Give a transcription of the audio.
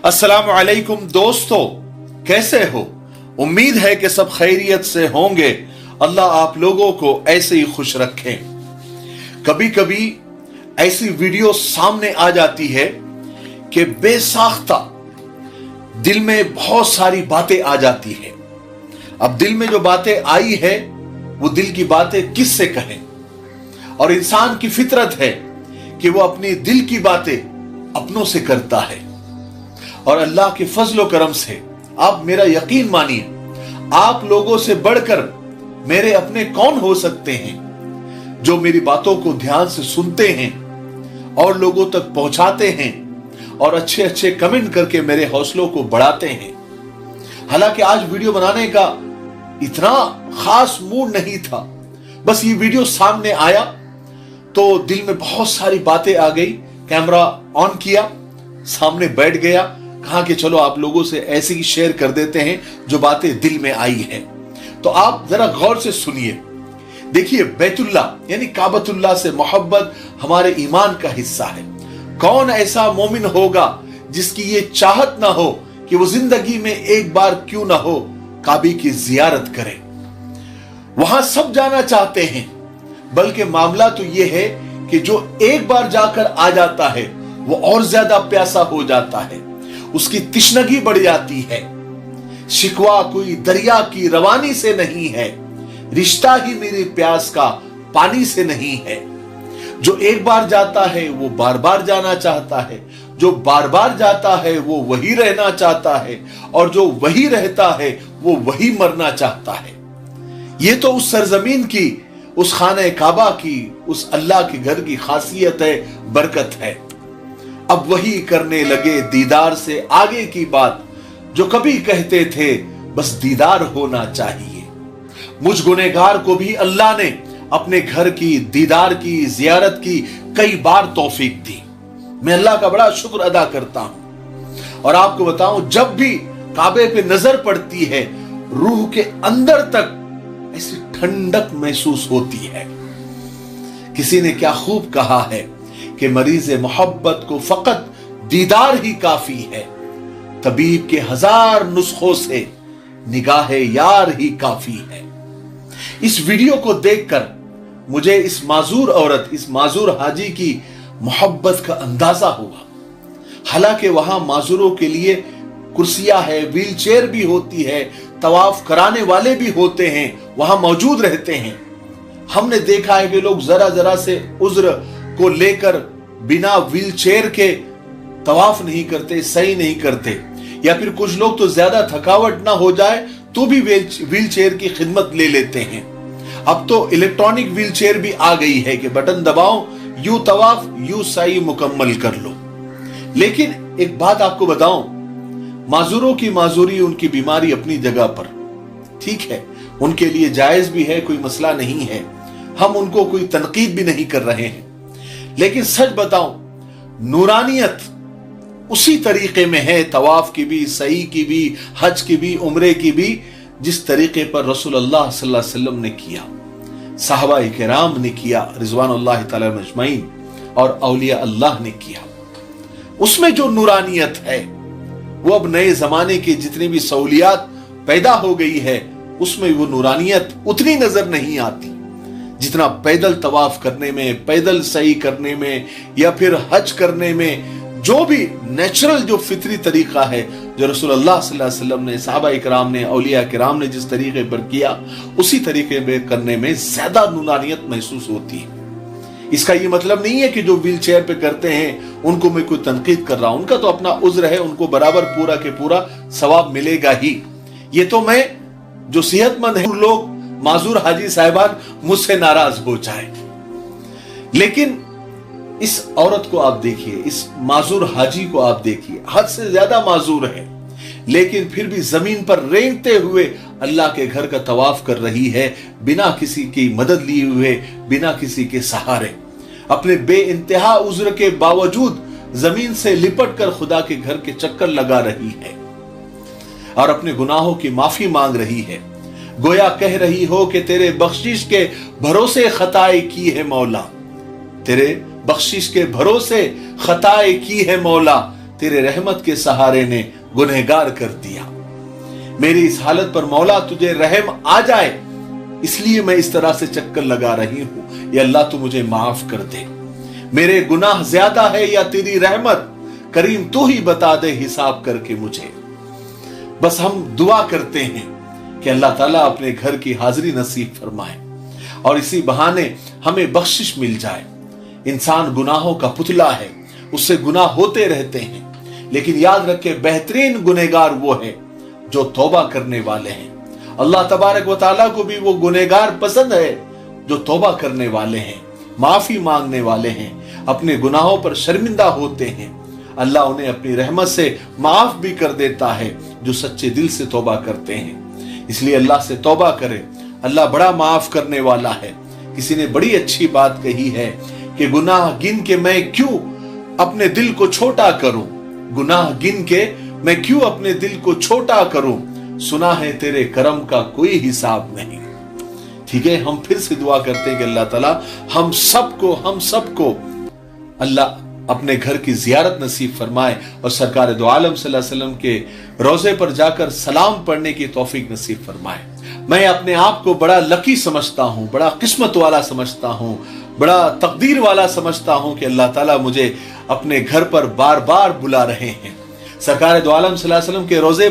अस्सलाम वालेकुम दोस्तों, कैसे हो? उम्मीद है कि सब खैरियत से होंगे। अल्लाह आप लोगों को ऐसे ही खुश रखें। कभी कभी ऐसी वीडियो सामने आ जाती है कि बेसाख्ता दिल में बहुत सारी बातें आ जाती है। अब दिल में जो बातें आई है वो दिल की बातें किससे कहें? और इंसान की फितरत है कि वो अपनी दिल की बातें अपनों से करता है। और अल्लाह के फजलो करम से आप मेरा यकीन मानिए, आप लोगों से बढ़कर मेरे अपने कौन हो सकते हैं जो मेरी बातों को ध्यान से सुनते हैं और लोगों तक पहुंचाते हैं और अच्छे अच्छे कमेंट करके मेरे हौसलों को बढ़ाते हैं। हालांकि आज वीडियो बनाने का इतना खास मूड नहीं था, बस ये वीडियो सामने आया तो दिल में बहुत सारी बातें आ गई। कैमरा ऑन किया, सामने बैठ गया, कहा कि चलो आप लोगों से ऐसे ही शेयर कर देते हैं जो बातें दिल में आई है। तो आप जरा गौर से सुनिए। देखिए, बैतुल्ला यानी काबतुल्लाह से मोहब्बत हमारे ईमान का हिस्सा है। कौन ऐसा मोमिन होगा जिसकी ये चाहत ना हो कि वो जिंदगी में एक बार क्यों ना हो काबे की जियारत करे। वहां सब जाना चाहते हैं, बल्कि मामला तो यह है कि जो एक बार जाकर आ जाता है वो और ज्यादा प्यासा हो जाता है, उसकी तिश्नगी बढ़ जाती है। शिकवा कोई दरिया की रवानी से नहीं है, रिश्ता ही मेरी प्यास का पानी से नहीं है। जो एक बार जाता है वो बार बार जाना चाहता है, जो बार बार जाता है वो वही रहना चाहता है, और जो वही रहता है वो वही मरना चाहता है। ये तो उस सरजमीन की, उस खाने काबा की, उस अल्लाह के घर की खासियत है, बरकत है। अब वही करने लगे दीदार से आगे की बात जो कभी कहते थे बस दीदार होना चाहिए। मुझ गुनहगार को भी अल्लाह ने अपने घर की दीदार की, जियारत की कई बार तौफीक दी। मैं अल्लाह का बड़ा शुक्र अदा करता हूं। और आपको बताऊं, जब भी काबे पे नजर पड़ती है रूह के अंदर तक ऐसी ठंडक महसूस होती है। किसी ने क्या खूब कहा है कि मरीज मोहब्बत को फकत दीदार ही काफी है, तबीब के 1000 नुस्खों से निगाह यार ही काफी है। इस वीडियो को देखकर मुझे इस माजूर औरत, इस माजूर हाजी की मोहब्बत का अंदाजा हुआ। हालांकि वहां माजूरों के लिए कुर्सियां है, व्हील चेयर भी होती है, तवाफ कराने वाले भी होते हैं, वहां मौजूद रहते हैं। हमने देखा है कि लोग जरा जरा से उज्र को लेकर बिना व्हील चेयर के तवाफ नहीं करते, सही नहीं करते। या फिर कुछ लोग तो ज्यादा थकावट ना हो जाए तो भी व्हील चेयर की खिदमत ले लेते हैं। अब तो इलेक्ट्रॉनिक व्हील चेयर भी आ गई है कि बटन दबाओ, यूं तवाफ यूं सही मुकम्मल कर लो। लेकिन एक बात आपको बताऊं, माजूरों की माजूरी, उनकी बीमारी अपनी जगह पर ठीक है, उनके लिए जायज भी है, कोई मसला नहीं है। हम उनको कोई तनकीद भी नहीं कर रहे हैं। लेकिन सच बताऊं, नूरानियत उसी तरीके में है, तवाफ की भी, सही की भी, हज की भी, उम्रे की भी, जिस तरीके पर रसूलुल्लाह सल्लल्लाहु अलैहि वसल्लम ने किया, सहाबाए किराम ने किया, रिज़वानुल्लाह तआला अजमईन, और औलिया अल्लाह ने किया। उसमें जो नूरानियत है वो अब नए जमाने की जितनी भी सहूलियात पैदा हो गई है उसमें वो नूरानियत उतनी नजर नहीं आती जितना पैदल तवाफ करने में, पैदल सही करने में, या फिर हज करने में। जो भी नेचुरल, जो फितरी तरीका है जो रसूलुल्लाह सल्लल्लाहु अलैहि वसल्लम ने, सहाबाए किराम ने, औलिया किराम ने जिस तरीके पर किया, उसी तरीके में करने में ज्यादा नूरानियत महसूस होती है। इसका ये मतलब नहीं है कि जो व्हील चेयर पे करते हैं उनको मैं कोई तनकीद कर रहा हूं, उनका तो अपना उज्र है, उनको बराबर पूरा के पूरा सवाब मिलेगा ही। ये तो मैं, जो सेहतमंद है, लोग माजूर हाजी साहिबान मुझसे नाराज हो जाए। लेकिन इस औरत को आप देखिए, इस माजूर हाजी को आप देखिए, हद से ज्यादा माजूर है, लेकिन फिर भी जमीन पर रेंगते हुए अल्लाह के घर का तवाफ कर रही है, बिना किसी की मदद लिए हुए, बिना किसी के सहारे। अपने बेइंतहा उज्र के बावजूद जमीन से लिपट कर खुदा के घर के चक्कर लगा रही है और अपने गुनाहों की माफी मांग रही है। गोया कह रही हो कि तेरे बख्शिश के भरोसे खताएं की है मौला, तेरे बख्शिश के भरोसे खताएं की है मौला, तेरे रहमत के सहारे ने गुनहगार कर दिया। मेरी इस हालत पर मौला तुझे रहम आ जाए, इसलिए मैं इस तरह से चक्कर लगा रही हूं। या अल्लाह तू मुझे माफ कर दे। मेरे गुनाह ज्यादा है या तेरी रहमत, करीम तू ही बता दे हिसाब करके मुझे। बस हम दुआ करते हैं कि अल्लाह ताला अपने घर की हाजिरी नसीब फरमाए और इसी बहाने हमें बख्शिश मिल जाए। इंसान गुनाहों का पुतला है, उससे गुनाह होते रहते हैं, लेकिन याद रखे बेहतरीन गुनहगार वो है जो तौबा करने वाले हैं। अल्लाह तबारक व तआला को भी वो गुनहगार पसंद है जो तौबा करने वाले हैं, माफी मांगने वाले हैं, अपने गुनाहों पर शर्मिंदा होते हैं। अल्लाह उन्हें अपनी रहमत से माफ भी कर देता है जो सच्चे दिल से तौबा करते हैं। इसलिए अल्लाह से तौबा करें, अल्लाह बड़ा माफ करने वाला है। किसी ने बड़ी अच्छी बात कही है कि गुनाह गिन के मैं क्यों अपने दिल को छोटा करूं, गुनाह गिन के मैं क्यों अपने दिल को छोटा करूं, सुना है तेरे करम का कोई हिसाब नहीं। ठीक है, हम फिर से दुआ करते हैं कि अल्लाह ताला हम सबको अल्लाह अपने घर की जियारत नसीब फरमाए और सरकार दो आलम सल्लल्लाहु अलैहि वसल्लम के रोजे पर जाकर सलाम पढ़ने की तौफीक नसीब फरमाए। मैं अपने आप को बड़ा लकी समझता हूं, बड़ा किस्मत वाला समझता हूं, बड़ा तकदीर वाला समझता हूं कि अल्लाह ताला मुझे अपने घर पर बार बार बुला रहे हैं। सरकार दो आलम सल्लल्लाहु अलैहि वसल्लम के रोजे